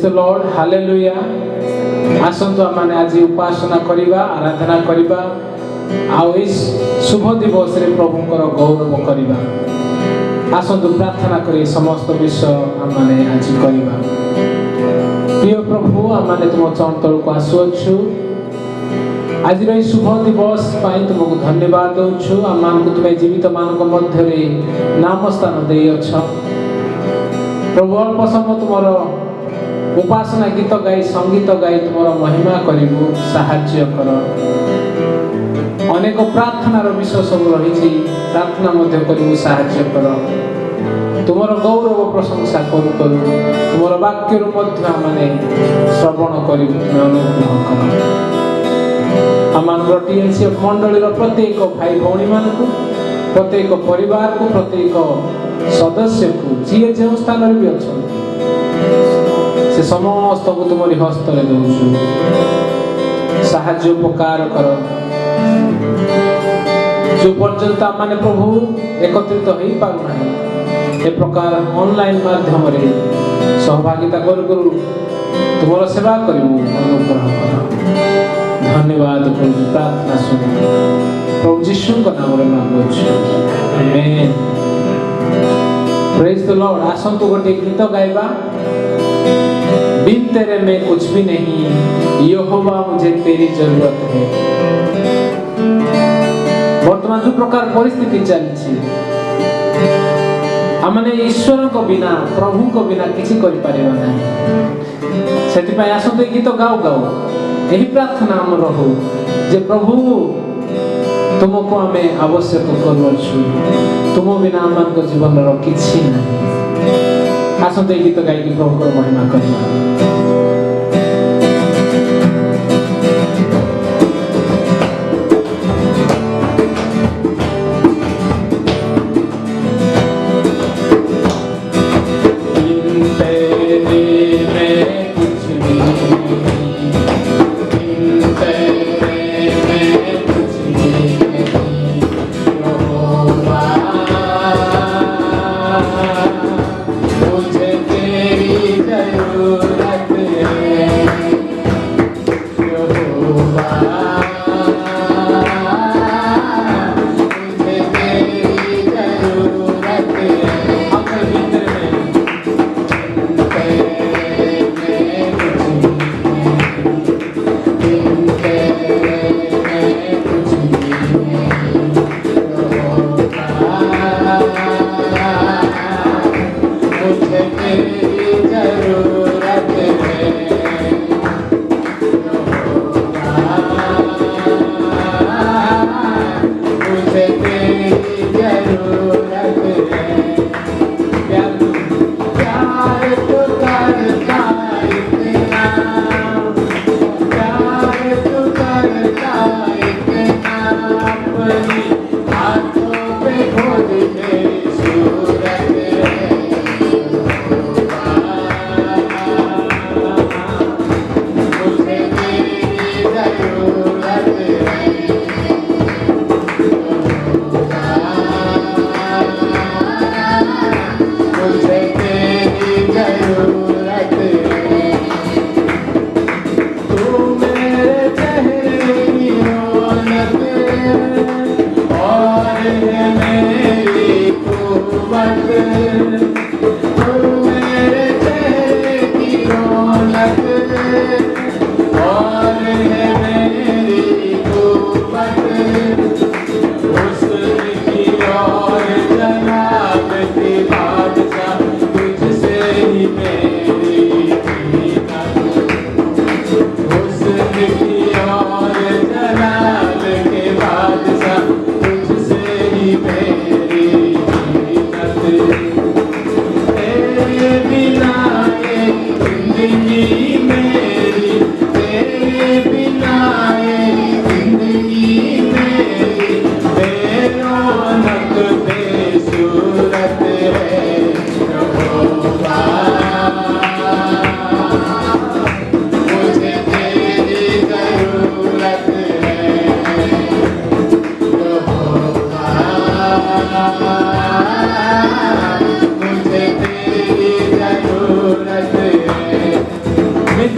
Praise the lord, hallelujah. आसंतु आम आज उपासना करवा, आराधना करवा, आउ इस शुभ दिवस रे प्रभुंकर गौरव करवा। आसंतु प्रार्थना करी समस्त विषय आम आज करवा। प्रिय प्रभु, आम तुम चरण तल को आसुअछु। आज शुभ दिवस पाई तुमको धन्यवाद दौछु। आम तुम्हें जीवित मान मध्य नाम स्थान दे अछ प्रभु। अल्प समय तुम उपासना गीत गाई, संगीत गाई तुम महिमा करू, साहाय्य कर। अनेक प्रार्थनार विषय सब रही, प्रार्थना करू, साहाय्य कर। तुम गौरव प्रशंसा करू करू तुम वाक्य मैंने श्रवण कर अनुग्रह कर। आम टीएनसीएफ मंडली प्रत्येक भाई भौणी मान, प्रत्येक परिवार को, प्रत्येक सदस्य को जी जो स्थान भी अच्छा से समस्त को तुमरी हस्त दौचु। साहाय्य उपकार कर। जो पर्यंत आम प्रभु एकत्रित हो पारना ए प्रकार ऑनलाइन माध्यम सहभागिता करू तुम सेवा करू, अनुग्रह कर। धन्यवाद प्रभु, प्रार्थना सुन प्रभु यीशु का नाम मांगुछु, आमेन। Praise the lord. आसंतु गोटे गीत गाइबा, बिन तेरे में कुछ भी नहीं, यहोवा मुझे तेरी जरूरत है। वर्तमान जो प्रकार परिस्थिति चलती, आमने ईश्वर को बिना, प्रभु को बिना किसी कर पारिबा नहीं। सेति आसंतु गीत गाओ गाओ, यही प्रार्थना आम रहू जे प्रभु तुमको आम आवश्यक करूँ, तुम बिना आम जीवन किसी ना। आसंतु गीत गाई प्रभु को महिमा करवा।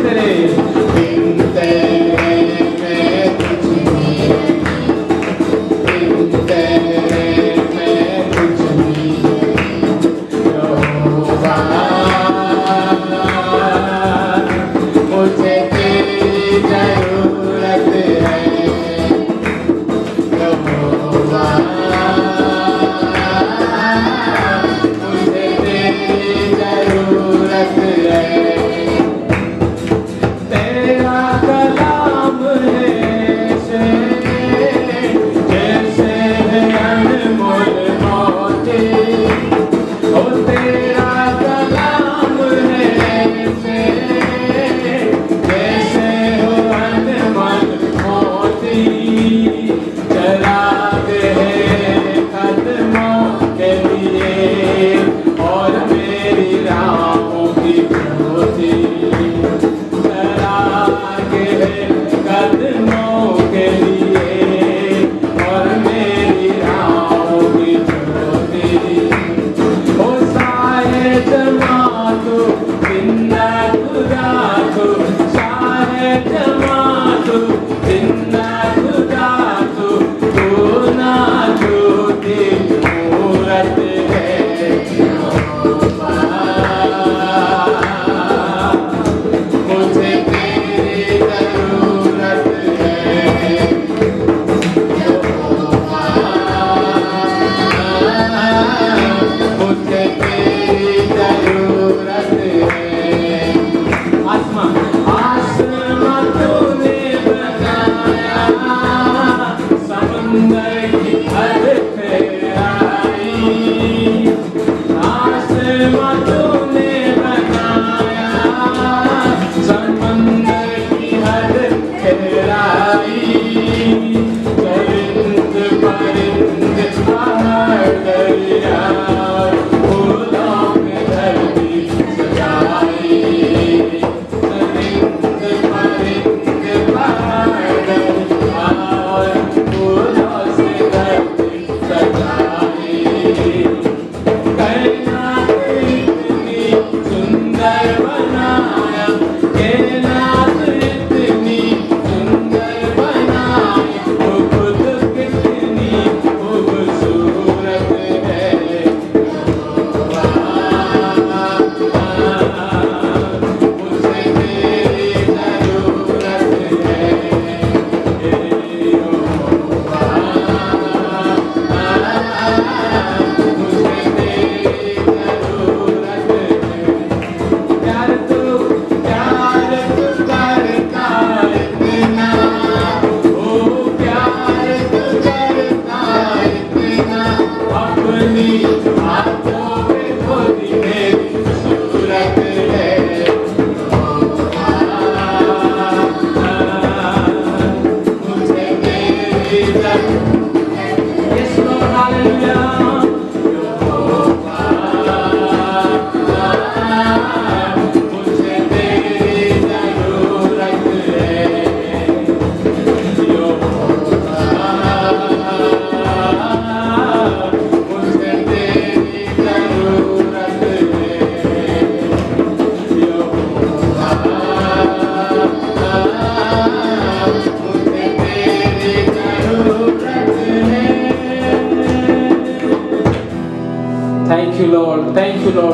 तेरे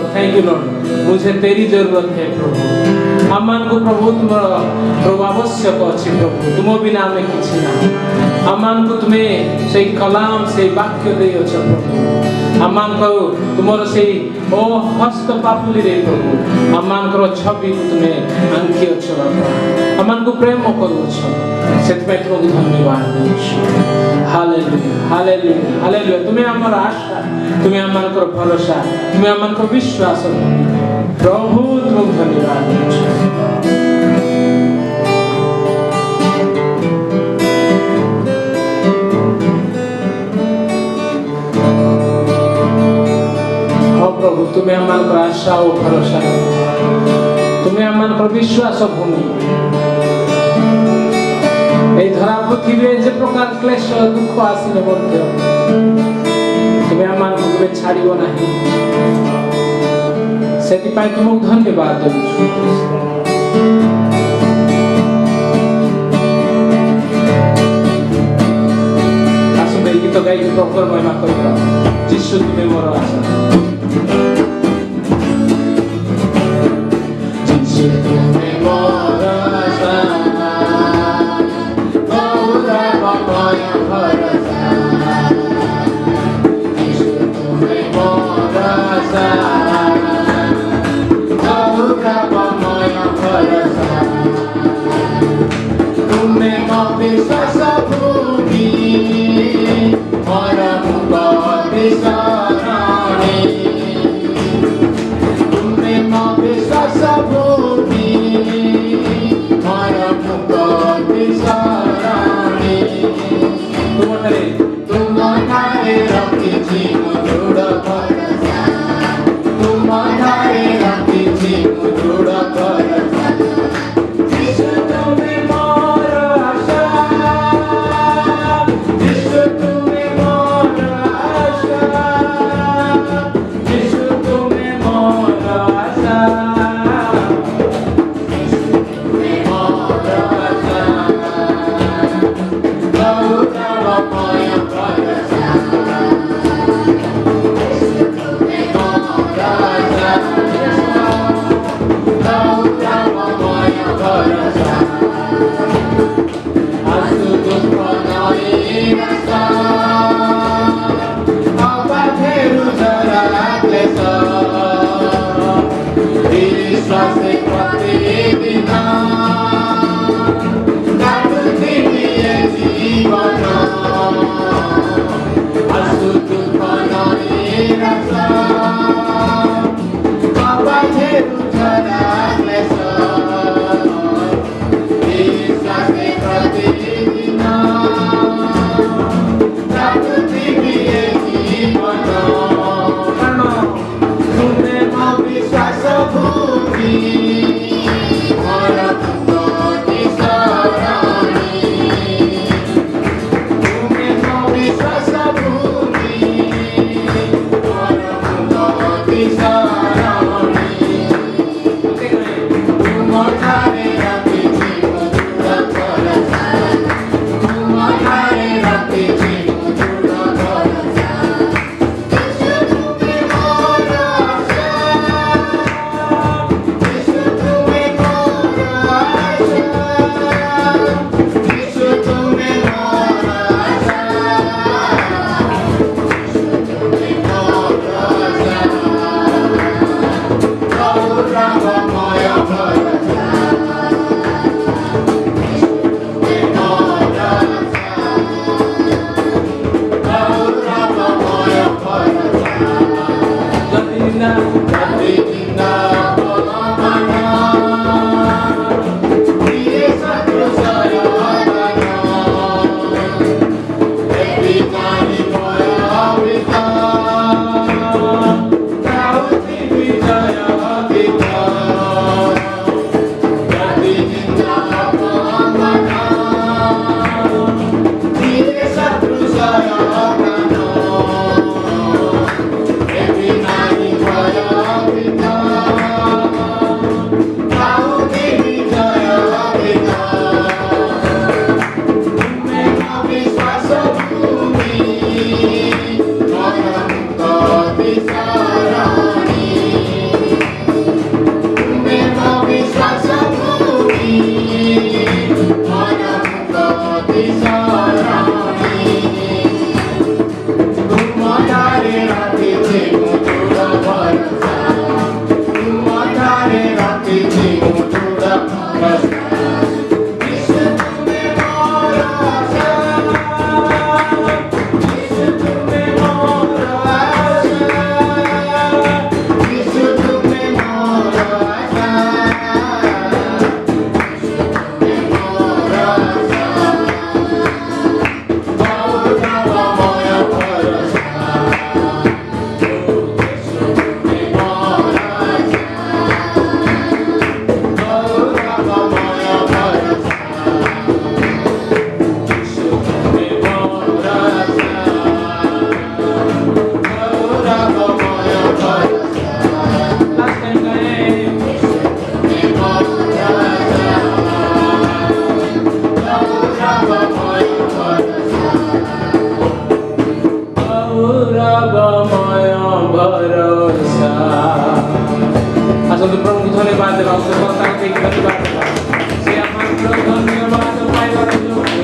थैंक यू लॉर्ड मुझे तेरी जरूरत है प्रभु आमान को प्रभु तुम प्रभु आवश्यक अच्छी प्रभु तुम बिना आमे किछि ना आमान को तुम्हें से कलाम से वाक्य दे अछ प्रभु आमान को तुमर से ओ हस्त पापुली रे प्रभु आमान को छवि को तुम्हें आंकी अछ बाबा आमान को प्रेम करू छ सेत पे तुमको धन्यवाद देछु हालेलुया हालेलुया हालेलुया तुम्हें हमर आशा तुम्हें आमान को भरोसा तुम्हें आमान को विश्वास प्रभु तुमको धन्यवाद देछु प्रभु तुम्हें आमान को आशा और भरोसा तुम्हें आमान को विश्वास भूमि এই ধরা পৃথিবীতে যে প্রকার ক্লেশ দুঃখ আসিলে মধ্যে তুমি আমাকে কেবে ছাড়িও ନାହିଁ সেটি পাই তোমাকে ধন্যবাদ দেউଛୁ ଗାଇକି ପ୍ରଭୁର ମହିମା କରିବା। ଯୀଶୁ ତୁମେ ମୋର ଆଶା। ଯୀଶୁ ତୁମେ ମୋର ଆଶା, ଗୌରବମୟ ଭରସା। ଯୀଶୁ ତୁମେ ମୋର ଆଶା, ଗୌରବମୟ ଭରସା। ତୁମେ ମୋ ବିଶ୍ୱାସ ଭୂମି, ମୋର ମୁକ୍ତି ଶରଣୀ। ତୁମେ ମୋ ବିଶ୍ୱାସ ଭୂମି, ମୋର ମୁକ୍ତି ଶରଣୀ। ତୁମଠାରେ ରଖିଛି ମୁଁ ଦୃଢ଼ ଭରସା, ତୁମଠାରେ ରଖିଛି ମୁଁ ଦୃଢ଼ ଭରସା। ଯୀଶୁ ତୁମେ ମୋର ଆଶା, ଯୀଶୁ ତୁମେ ମୋର ଆଶା, ଯୀଶୁ ତୁମେ ମୋର ଆଶା, ଯୀଶୁ ତୁମେ ମୋର ଆଶା, ଗୌରବମୟ ଭରସା। गौरवमय भरोसा आसନ୍ତୁ ପ୍ରଭୁଙ୍କୁ ଧନ୍ୟବାଦ ଦେବା ଉତ୍ତରତାକୁ ଦେଇକି ଧନ୍ୟବାଦ ଦେବା ସେ ଆମର ଧନ୍ୟବାଦ ପାଇବାର ଯୋଗ୍ୟ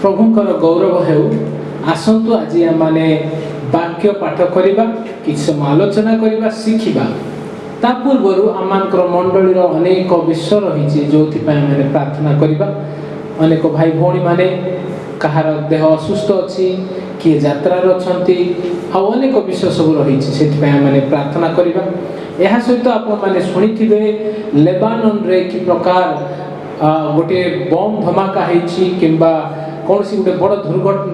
प्रभुंकर गौरव हेउ। आसतु आज आम वाक्य पाठ करवा, कि समय आलोचना करवा, शिखा। ता पूर्व आमर मंडली अनेक विषय रही जो प्रार्थना करवा। अनेक भाई भौणी माने कहार देह असुस्थ अच्छी, किए यात्रार अच्छी, अनेक विषय सब रही से प्रार्थना करवा। यह सहित आपने शुणी लेबानन रे कि प्रकार गोटे बम धमाका होबा कौन सी गोटे बड़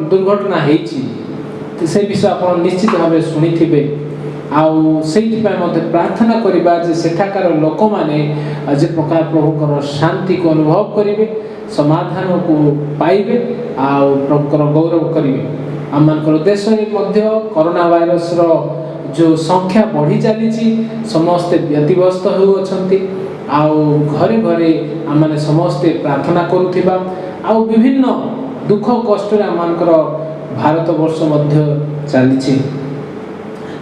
दुर्घटना होती से विषय आप निश्चित भाव शुणी थे। प्रार्थना करवा जे सेठाकार लोक माने जे प्रकार प्रभुकर शांति को अनुभव करेंगे, समाधान को पाइबे, प्रभुकर गौरव करेंगे। आम देश में कोरोना वायरस रो जो संख्या बढ़ी चली, समस्ते व्यतिव्यस्त होती, घरे घरे आम समस्ते प्रार्थना करुवा, विभिन्न दुख कष्ट आमर भारत वर्ष चली।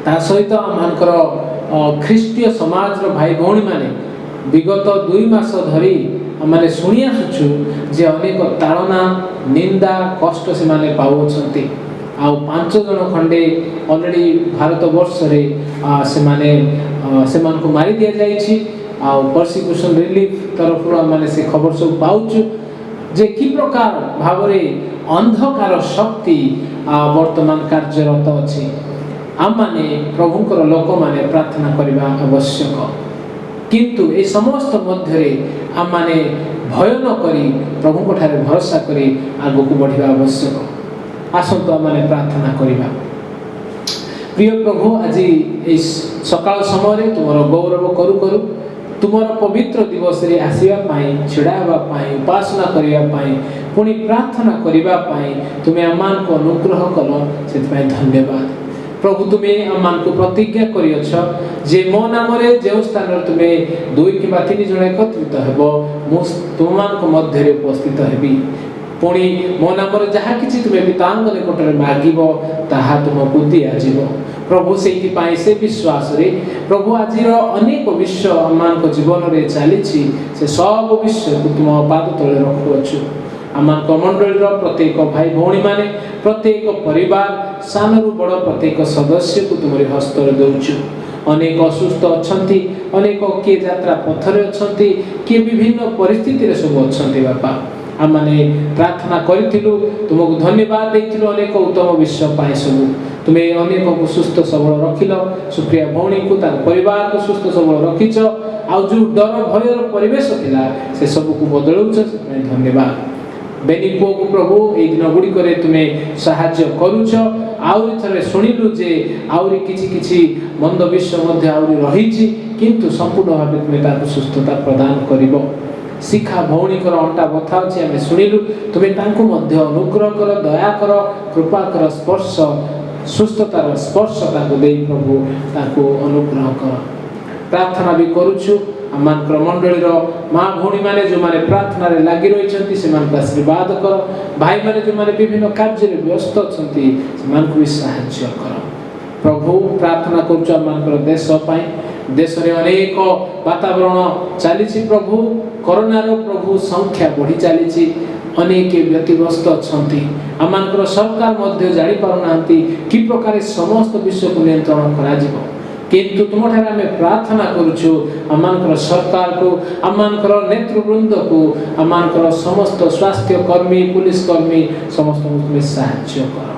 ता सहित आमर ख्रीष्टीय समाज भाई भौणी माने विगत 2 मास धरी आम शुणी आसुचु जे अनेक ताड़ना, निंदा, कष्ट से माने पाउछंती। 5 जन खंडे ऑलरेडी भारत वर्ष रे से मारी दिया जाइछि। परसिक्यूशन रिलीफ तरफ माने से खबर सब पाउछु जे कि प्रकार भाव अंधकार शक्ति वर्तमान कार्यरत अछि। आम माने प्रभुंकर लोक माने प्रार्थना करवा आवश्यक, किंतु ए समस्त मध्य आम माने भय न करी प्रभु ठारे भरोसा करी आगु को बढ़िया आवश्यक। आसंतु आम माने प्रार्थना करवा। प्रिय प्रभु, आज इस सकाळ समय तुमर गौरव करू करू तुमर पवित्र दिवस रे आसीबा पाई, छिड़ाबा पाई, उपासना करिया पाई, पुणी प्रार्थना करिबा पाई तुमे आमान को अनुग्रह कलो, सेति धन्यवाद। प्रभु तुम्हें आम को प्रतिज्ञा करियछ जे मो नाम रे जे स्थान तुमे 2 किबा 3 जण एकत्रित हेबो मु तुमान को मध्य रे उपस्थित हेबी। पुणी मो नाम रे जहा किछि तुमे पितांग निकट रे मागिबो ताहा तुमको दिया जिवो। प्रभु सेति पाई से विश्वास रे प्रभु आजिर अनेक विषय आमान को जीवन रे चलीछि, से सब विषय को तुम पाद तले रखुछु। आमान को मंडली प्रत्येक भाई भौणी माने, प्रत्येक परिवार सानरु बड़ प्रत्येक सदस्य को तुमरी हस्त रे दउछु। अनेक असुस्थ अछंती, अनेक किए यात्रा पथरे अछंती, किए विभिन्न परिस्थिति रे सब अछंती। बापा आमाने प्रार्थना करिथिलु, तुमको धन्यवाद देथिलु अनेक उत्तम विषय पाए सब तुमे अनेक को सुस्थ सबल रखिलो। सुप्रिया भौणी को तार परिवार को सुस्थ सबल रखिछ, आ जो डर भयर परिवेश थिला से सब को बदलउछ, धन्यवाद। बेनी पुओ को प्रभु ए दिन गुडी करे तुमे सहाय्य करूछ। आउरी थरे सुनिलु जे आउरी किछि मंद विषय मध्य आउरी रहिछि, किंतु संपूर्ण भावे तुमे ताको सुस्थता प्रदान करिवो। शिखा भौणी कर अंटा बथा अछि आमे सुनिलु, तुमे तांको मध्य अनुग्रह कर, दया कर, कृपा कर, स्पर्श सुस्थतार स्पर्श ताको देई प्रभु ताको अनुग्रह कर। प्रार्थना भी करूछु आमान मंडली माँ भौणी माने जो माने प्रार्थना रे लागी रही से आशीर्वाद कर। भाई माने जो माने विभिन्न कार्य रे व्यस्त अछंती से भी सहायता कर। प्रभु प्रार्थना करूछु आमान देश पाई। देश रे अनेक वातावरण चली, प्रभु कोरोना रो प्रभु संख्या बढ़ी चली, अनेक व्यतिव्यस्त अछंती। आमान सरकार मध्य जानी पारुनांती कि प्रकार समस्त विषय को नियंत्रण करा जिवो, किंतु तुम ठारे आमे प्रार्थना करूछु आमानकर सरकार को, आमानकर नेतृवृंद को, आमानकर समस्त स्वास्थ्य कर्मी, पुलिस कर्मी समस्त को सहायता कर,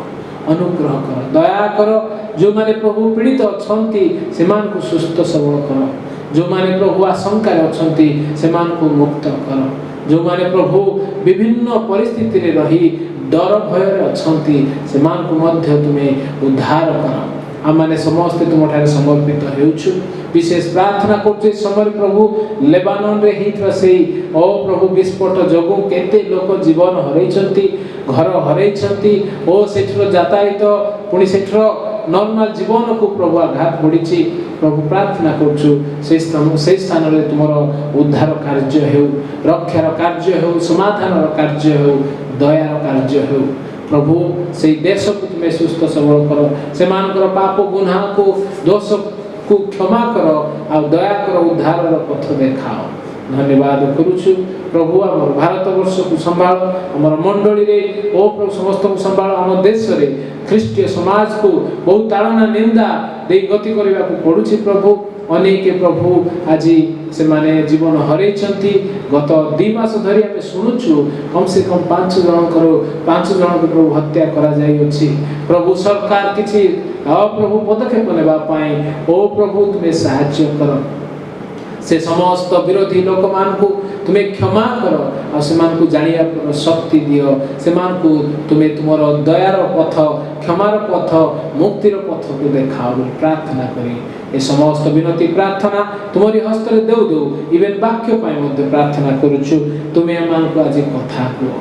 अनुग्रह कर, दया कर। जो माने प्रभु पीड़ित अछंती से मान को सुस्थ सबल कर, जो माने प्रभु आशंका अछंती से मान को मुक्त कर, जो माने प्रभु विभिन्न परिस्थिति रे रही डर भय अछंती से मान को मध्य तुम्हें उद्धार कर। आमाने समस्त तुम ठारे समर्पित हेउछु। विशेष प्रार्थना करछे समय प्रभु लेबानन रे हितरा सेई ओ प्रभु विस्फोट जोगु केते लोक जीवन हरैछंती, घर हरैछंती, ओ सेठरो यातायात पुणी सेठरो नॉर्मल जीवन को प्रभु आघात पड़िछि। प्रभु प्रार्थना करछु से स्थान रे तुमरो उद्धार कार्य हेउ, रक्षार कार्य हेउ, समाधानर कार्य हेउ, दयार कार्य हेउ। प्रभु से देश को तुम्हें सुस्थ सबल कर, से मानकर पाप गुनाह को दोष को क्षमा कर, आ दया कर, उद्धार पथ देखाओ। धन्यवाद करुछु प्रभु आम भारत वर्ष को संभाल आम मंडली रे ओ प्रभु समस्त को संभाल आम देश रे ख्रीष्टीय समाज को बहुत ताड़ना निंदा दे गति करने को पड़ुछि प्रभु अनेक प्रभु आज से माने जीवन हरई गत 2 मास धरी आम शुणुचु कम से कम 5 जन को प्रभु हत्या करा जाई अछि प्रभु सरकार किछि प्रभु पदक्षेप नेबा पाई ओ प्रभु तुम्हें साहाय्य कर से समस्त विरोधी लोक मान को तुम्हें क्षमा कर और से मान को जानिया शक्ति दियो से मान को तुम्हें तुमर दयार पथ क्षमार पथ मुक्तिर पथ को देखाओ प्रार्थना करी ए समस्त विनती प्रार्थना तुम्हारी हस्त रे देउ दो इवेन वाक्य पाई मध्य प्रार्थना करूछु तुम्हें मान को आज कथा को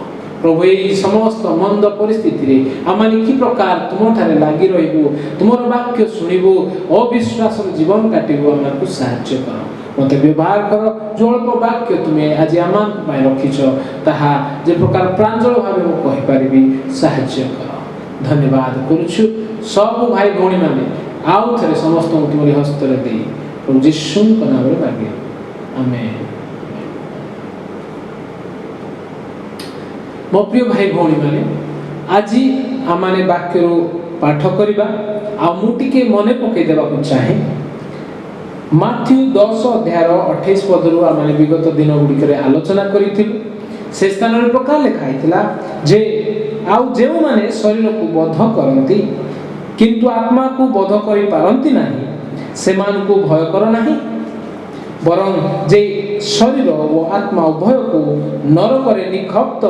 प्रभु ये समस्त मंद परिस्थिति रे आमानी की प्रकार तुम ठारे लागी रहिबो तुमर वाक्य सुनिबो अविश्वास जीवन काटिबो आमान को सहाय्य कर मत व्यवहार कर जो अल्प वाक्य तुम्हें आज आम रखीच ताहा जे प्रकार प्रांजल भाव मु कहि पारिबी साहाय्य कर धन्यवाद करुछु सब भाई भौणी माने आउ थरे समस्त तुमरी हस्त रे दे प्रभु यीशु के नाम रे मांगे आमेन। मो प्रिय भाई भौणी माने आज आमाने वाक्य रो पाठ करिबा आ मु टिके मने पकई देबा को चाहे माथ्यू 10 अध्याय 28 पदरु आमाने विगत दिन गुडी आलोचना करिथिलु से स्थान रे प्रकार लिखा हैतिला जे आउ जेउ माने शरीर को बध करंती किंतु आत्मा को बध करि पारंती नाही सेमान को भय कर नाही बरं जे शरीर और आत्मा उभय को नरक रे निक्षिप्त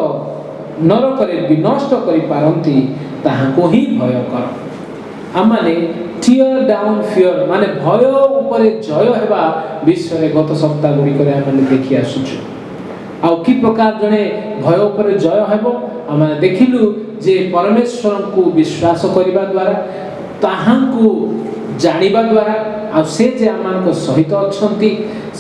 नरक रे विनष्ट करि पारंती ताहा को ही भय कर आमाने टीयर डाउन फियर माने भय ऊपर जय हेबा विश्व रे गत सप्ताह गुडी करे आमाने देखि आसुछु आ की प्रकार जने भय ऊपर जय हेबो आमाने देखिलु जे परमेश्वर को विश्वास करिबा द्वारा ताहां को जानिबा द्वारा आ से जे आमान को सहित अछंती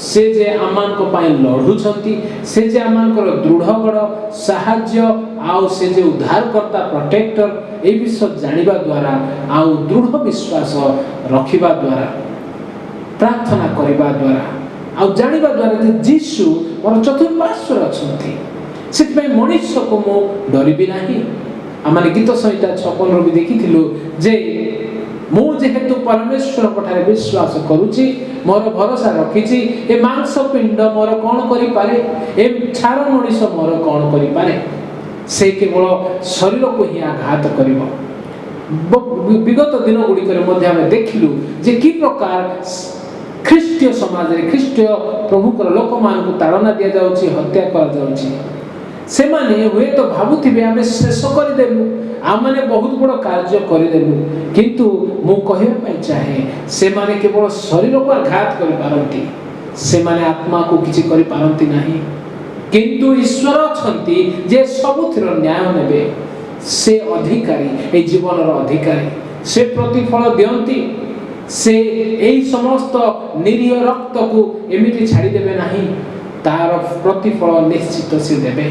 से जे आमान को पाई लढुछंती से जे आमान को दृढ़ बड़ सहाय्य आउ से जे उद्धारकर्ता प्रोटेक्टर ए विषय जानिबा द्वारा आउ दृढ़ विश्वास रखिबा द्वारा प्रार्थना करिबा द्वारा आउ जानिबा द्वारा जे यीशु मोर चतुर्पार्श्वर अछंती सेतमे मनुष्य को मो डरिबि नाही आमाने गीत संहिता 56 रो भी देखिथिलु जे मु जेहेतु परमेश्वर पठारे विश्वास करूची मोर भरोसा रखीची ए मांस पिंड मोर कोन करि पारे ए छार मनुष्य मोर कोन करि पारे से केवल शरीर को ही आघात करिवो विगत दिन गुडी करे मध्ये हम देखिलु जे की प्रकार ख्रीष्टीय समाज रे ख्रीष्टीय प्रभु को लोक मान को ताड़ना दिया जाउची हत्या करा जाउची से माने हुए तो भाबुथिबे आमे शेष कर देलु आमने बहुत बड़ कार्य कर देलु किंतु मु कहबा पई चाहे से माने केवल शरीर को आघात कर पारंती से माने आत्मा को किछि कर पारंती नाही किंतु ईश्वर छंती जे सबुथिर न्याय नेबे से अधिकारी ए जीवन रो अधिकारी से प्रतिफल दियंती से एई समस्त निरीह रक्त को एमिति छाडी देबे नाही तार प्रतिफल निश्चित से देबे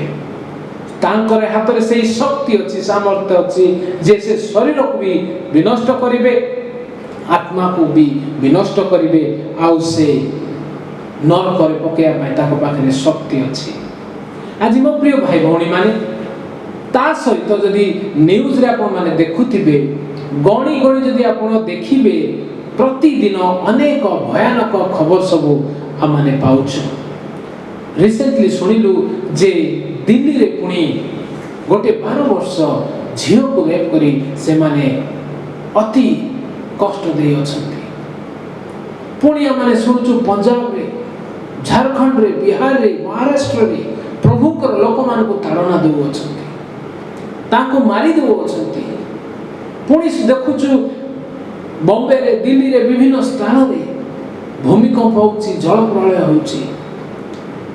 तांकर हाथ रे से शक्ति अछि सामर्थ्य अछि जे से शरीर को भी विनष्ट करिवे आत्मा को भी विनष्ट करिवे आउ से नरक रे पकेया पय ताको पाखरे शक्ति अछि आज मो प्रिय भाई भौणी माने ता सहित जदि न्यूज रे आपण माने देखुथिबे गणी गणी जदि आपण देखिबे प्रतिदिन अनेक भयानक खबर सब आ माने पाउछ रिसेंटली सुनिलु जे दिल्ली रे पुणी गोटे 12 वर्ष झियो को रेप करी से माने अति कष्ट दे अछंती पुणी माने सुनचु पंजाब रे झारखंड रे बिहार रे महाराष्ट्र रे प्रभु को लोक मान को ताड़ना दे अछंती ताको मारी दे अछंती पुणी देखुचु बॉम्बे रे दिल्ली रे विभिन्न स्थान रे भूमिकंप होउची जल प्रलय होउची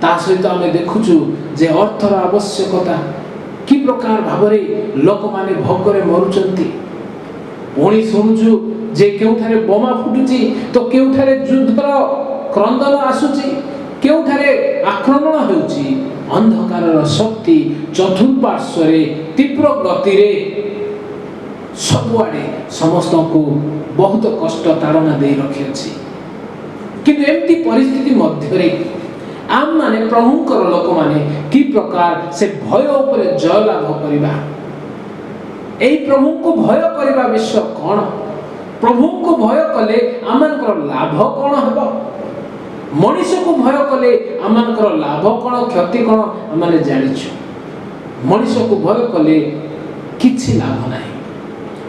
ता सहित आमे देखुचु जे अर्थर आवश्यकता की प्रकार भाबरे लोक माने भोगरे मरुचंती पुणी सुनुचु जे केउठारे बोमा फुटुची तो केउठारे युद्धर क्रंदन आसुची केउठारे आक्रमण होउची अंधकारर शक्ति चतुर्पार्श्व रे तीव्र गति रे सबुआडे समस्त को बहुत कष्ट ताड़ना दे रखी अछि किंतु एमती परिस्थिति मध्य रे आम माने प्रभुंकर लोक माने कि प्रकार से भय उपरे जय लाभ करिबा एई प्रभु को भय करिबा विषय कोन प्रभु को भय कले आमनकर लाभ कोन हबो मनुष्य को भय कले आमनकर लाभ कोन क्षति कोन आमने जानिछु मनुष्य को भय कले किछि लाभ नाही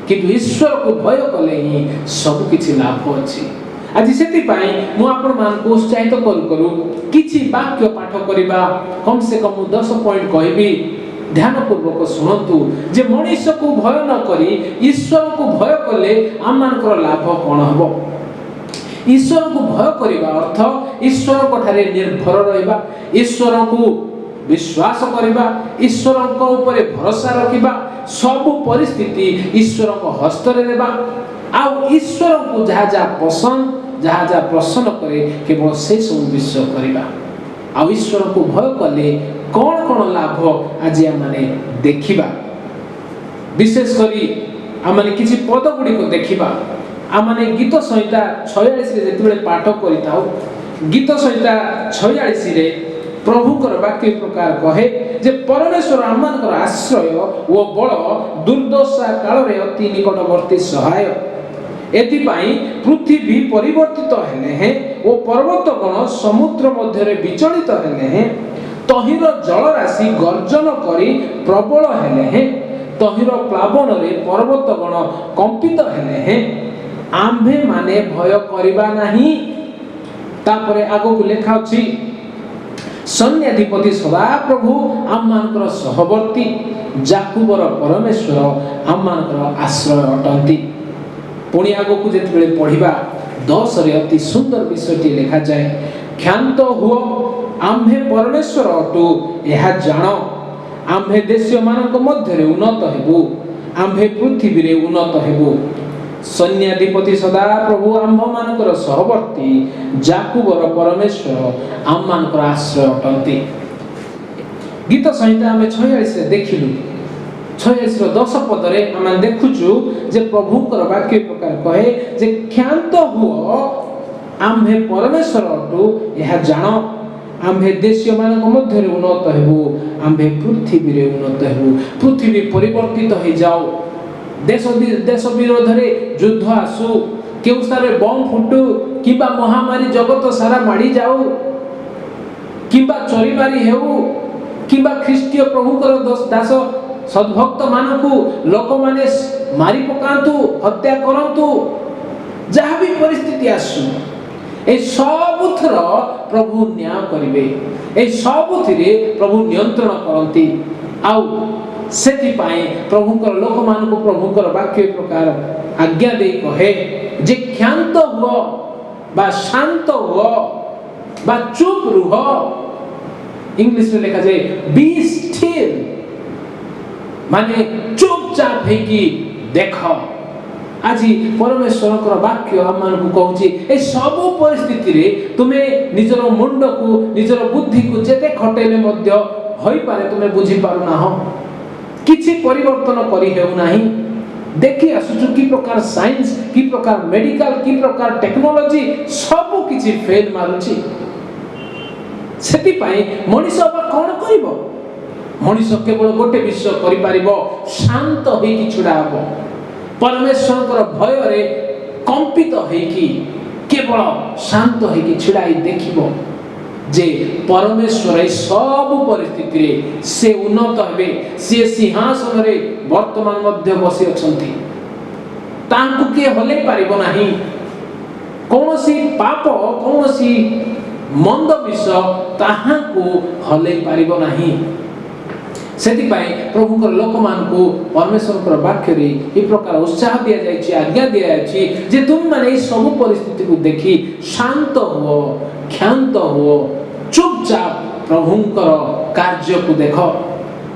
किंतु ईश्वर को भय कले ही सब किछि लाभ अछि आज सेति पाई मु आपण मान को उत्साहित करू किछि वाक्य पाठ करिबा कम से कम 10 पॉइंट कहबी ध्यान पूर्वक सुनतु जे मनुष्य को भय न करी ईश्वर को भय कले आमनकर लाभ कोन हबो ईश्वर को भय करिबा अर्थ ईश्वर कोठारे निर्भर रहिबा ईश्वर को विश्वास करिबा ईश्वर को ऊपर भरोसा रखिबा सब परिस्थिति ईश्वर को हस्त रे देबा आ ईश्वर को जहा पसंद जहा प्रसन्न करे केवल से सब विषय करिबा आ ईश्वर को भय कले कौन कौन लाभ आज माने देखिबा विशेष करी आमाने किछि पद गुडी को देखिबा आमाने गीत संहिता 46 रे जेतेबेले पाठ करिताउ गीत संहिता 46 रे प्रभुकर वाक्य प्रकार कहे जे परमेश्वर आमनकर आश्रय ओ बळ दुर्दशा काल रे अति निकटवर्ती सहाय एति पाई पृथ्वी परिवर्तित हेले हैं ओ पर्वत गण समुद्र मध्य रे विचलित हेले हैं तहिर जल राशि गर्जन करी प्रबल हेले हैं तहिर प्लावन रे पर्वत गण कंपित हेले हैं आम्भे माने भय करिबा नाही तापरे आगो को लेखा अछि सैन्याधिपति सदा प्रभु आममानकर सहवर्ती जाकुबर परमेश्वर आममानकर आश्रय अटंती पुणी आगो को जेतेबेले पढिबा 10 रे अति सुंदर विषयटी लिखा जाए क्षांत हुओ आम्भे परमेश्वर अटु एहा जान आम्भे देश मानक मध्य रे उन्नत हेबु आम्भे पृथ्वी रे उन्नत हेबु सैन्याधिपति सदा प्रभु आम्भ मानकर सहवर्ती जाकुबर परमेश्वर आम मानकर आश्रय अटंती गीत संहिता आमे 46 रे देखिलु 46 रो 10 पद रे आमे देखुचु जे प्रभुकर वाक्य प्रकार कहे जे क्षांत हुओ आम्भे परमेश्वर अटु एहा जान आम्भे देश मानक मध्य रे उन्नत हेबु आम्भे पृथ्वी रे उन्नत हेबु पृथ्वी परिवर्तित हो जाओ देश विरोध रे युद्ध आसु केउ सारे बम फुटू किबा महामारी जगत सारा माड़ी जाऊ किबा चोरी मारी हेउ किबा ख्रीष्टीय प्रभुकर दास सद्भक्त मानकु लोक माने मारी पकांतु हत्या करंतु जहा भी परिस्थिति आसु ए सबुथर प्रभु न्याय करिवे ए सबुथिरे प्रभु नियंत्रण करंती आउ सेति पाए प्रभुकर लोक मानकु प्रभुकर वाक्य प्रकार आज्ञा दे कहे जे क्षांत हुओ बा शांत हुओ बा चुप रुह इंग्लिश में लिखा जाए बी स्टिल माने चुपचाप है कि देखो आज परमेश्वर वाक्य आम कहूँ ए सब परिस्थिति रे तुमे निजर मुंड को निजर बुद्धि को जेते खटेले मध्य होई पारे तुमे बुझी पारु ना हो किछि परिवर्तन करी हेउ नाही देखि आसुचु की प्रकार साइंस की प्रकार मेडिकल की प्रकार टेक्नोलॉजी सब किछि फेल मारुछि सेति पाई मनुष्य अब कोन करिवो मनुष्य केवल गोटे विषय करि पारिबो शांत होई कि छुडा हबो परमेश्वरकर भय रे कंपित होई कि केवल शांत होई कि छुडाई देखिबो जे परमेश्वर सब परिस्थिति रे से उन्नत हेबे से सिंहासन रे वर्तमान मध्य बसी अछंती तांकु के हले पारिबो नाही कोनोसी पाप कोनोसी मंद विषय ताहाकु हले पारिबो नाही सेति पाई प्रभुकर लोक मान को परमेश्वरकर वाक्य रे ए प्रकार उत्साह दिया जाय छी आज्ञा दिया जाय छी जे तुम माने सब परिस्थिति को देखि शांत हो क्षांत हो चुपचाप प्रभुकर कार्य को देखो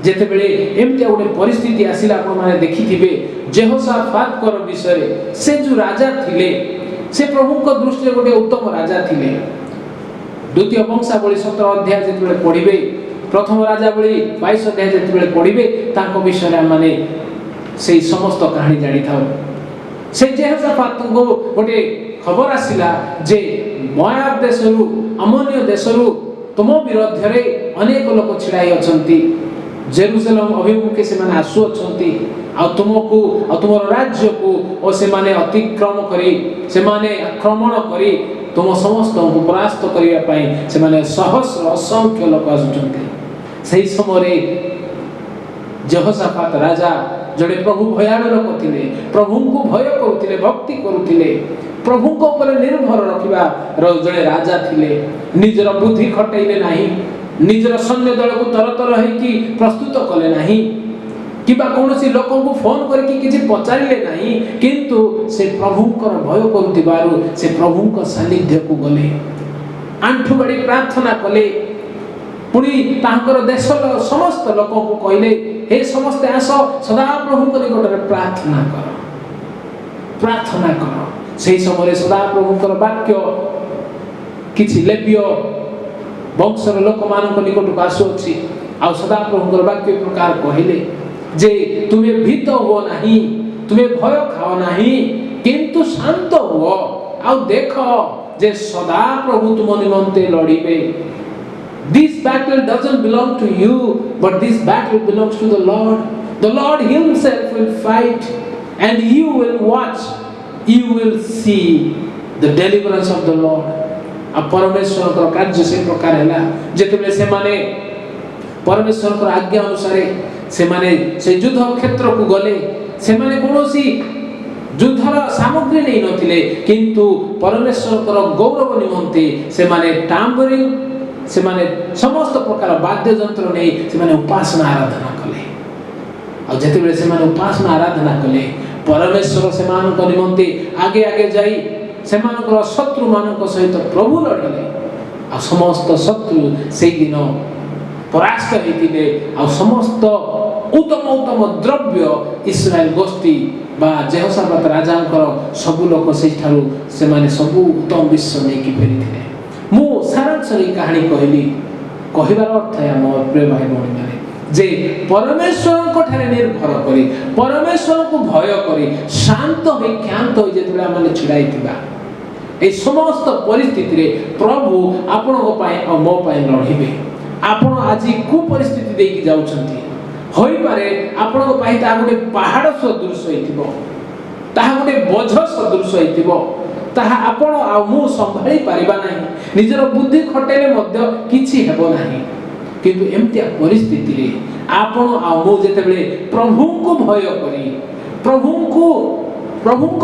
जेते बेले एमते गोटे परिस्थिति आसिला आपण माने देखिथिबे जेहोशाफात कर विषय से जो राजा थिले से प्रभुक दृष्टि गोटे उत्तम राजा थिले द्वितीय वंशावली 17 अध्याय जेते बेले पढिबे प्रथम राजावली 22 अध्याय जेते बेले पढिबे ताको विषय माने से समस्त कहानी जानि थाओ से जेहोशाफात को गोटे खबर आसिला जे मोआब देशरु अमोनिय देशरु तुम विरोध रे अनेक लोक छिड़ाई अछंती जेरूशलेम अभिमुखे से माने आसु अछंती आ तुमको आ तुम राज्य को ओ से माने अतिक्रम करी से माने आक्रमण करी तुम समस्त को परास्त करिया पाई से माने सहस्र असंख्य लोक आसुचंती सही समय जेहोशाफात राजा जड़े प्रभु भयाणु लोक थिले प्रभु को भय करुथिले भक्ति करुथिले प्रभु को ऊपर निर्भर रखिबा जड़े राजा थिले निजर बुद्धि खटैले नाही निजर सैन्य दल को तरतर होइकी प्रस्तुत कले नाही किबा कोनोसी लोक को फोन करके किछि पचारिले नाही किंतु से प्रभुकर भय करुथिबारु से प्रभुक सानिध्य को गले आंठु बड़ी प्रार्थना कले पुणी तांकर देशर समस्त लोक को कहले हे समस्त आस सदा प्रभु को निकटरे प्रार्थना कर सही समय सदा प्रभुकर वाक्य किछि लेबियो वंशर लोक मान निकट को आसुछि आ सदा प्रभुकर वाक्य प्रकार कहले जे तुम्हें भीत हो नहीं तुम्हें भय खाओ नहीं किंतु शांत हो आ देखो जे सदा प्रभु तुम निमंते लड़िबे This battle doesn't belong to you, but this battle belongs to the Lord. The Lord Himself will fight, and you will watch. You will see the deliverance of the Lord. अब परमेश्वर का कार्य से प्रकार है जेतेबेले से माने परमेश्वर का आज्ञा अनुसार से माने से युद्ध क्षेत्र को गले से माने कोनोसी युद्धर सामग्री नहीं नथिले किंतु परमेश्वर का गौरव निमंते से माने टाम्बरिंग से माने समस्त प्रकार वाद्य यंत्र नहीं से माने उपासना आराधना कले और जते बेले से माने उपासना आराधना कले परमेश्वर से मान को निमंते आगे आगे जाई से मान को शत्रु मान को सहित प्रभु लड़ले आ समस्त शत्रु से दिन परास्त हेतिले आ समस्त उत्तम उत्तम द्रव्य इस्राएल गोष्ठी बा जेहोशाफात राजांकर सब लोक से ठारू से माने सब उत्तम विश्व नै कि फेरिथिले मु सारांश रे कहानी कहली कहिबार अर्थ है हम प्रिय भाई भौणी माने जे परमेश्वर को ठारे निर्भर करी परमेश्वर को भय करी शांत होई क्षांत होई जेतबेला माने छिड़ाइतिबा ए समस्त परिस्थिति रे प्रभु आपन को पाए और मो पाए लढिबे आपन आजि को परिस्थिति देकी जाउछंती होई पारे आपन को पाए ता गोटे पहाड़ सदृश होइतिबो ता गोटे बोझ सदृश होइतिबो ताहा आपण आ मु संभाळी परिबा नाही निजर बुद्धि खटेले मध्य किछि हेबो नाही किंतु एमतिया परिस्थिति रे आपण आ मु जेतेबेले प्रभु को भय करी प्रभु को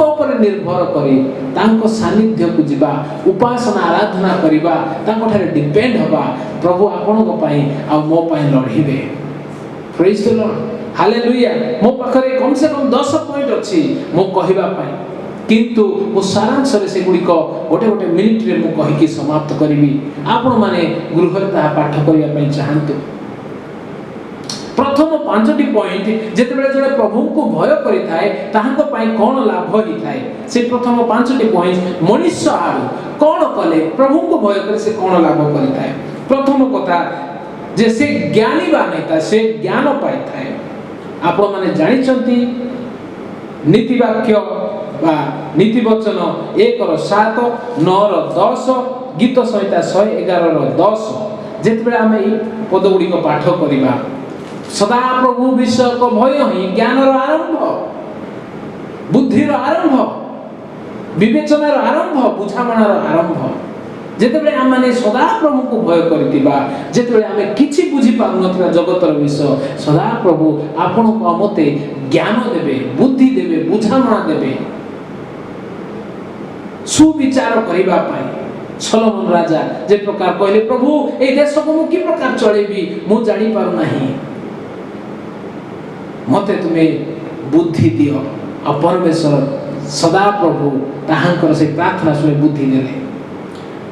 ऊपर निर्भर करी तांको सानिध्य को जिबा उपासना आराधना करिबा तांको ठारे डिपेंड होबा प्रभु आपण को पाई आ मो पाई लढिबे प्रेज द लॉर्ड हालेलुया मो पाखरे कम से कम 10 पॉइंट अछि मो कहिबा पाई किंतु मो सारांश रे से गुडी को गोटे गोटे मिनिट रे मो कहि कि समाप्त करिवि आपण माने गृह ता पाठ करिया पई चाहंतु प्रथम 5टी पॉइंट जेतेबेले जने प्रभु को भय करि थाए ताहाको पई कोन लाभ हि थाए से प्रथम 5टी पॉइंट मनुष्य आडू कोन कले प्रभु को भय करे से कोन लाभ करि थाए प्रथम कथा जे से ज्ञानी बा नैता से ज्ञान पाई थाए आपण माने जानि चंती नीति वाक्य बा नीति वचन 1:7 9:10 गीत संहिता 111:10 जेतबेले आमे ई पद गुडी को पाठ करिबा सदा प्रभु विषय को भय ही ज्ञान रो आरंभ बुद्धि रो आरंभ विवेचना रो आरंभ बुझामणा रो आरंभ जेतबेले आम माने सदा प्रभु को भय करतिबा जेतबेले आमे किछि बुझी पाउ नथिबा जगतर विषय सदा प्रभु आपन को मते ज्ञान देबे बुद्धि देबे बुझामणा देबे सुविचार करिबा पाई सोलोमन राजा जे प्रकार कहले प्रभु ए देश को मु की प्रकार चलेबी मु जानि पारु नाही मते तुमे बुद्धि दियो आ परमेश्वर सदा प्रभु ताहांकर से प्रार्थना सुने बुद्धि देले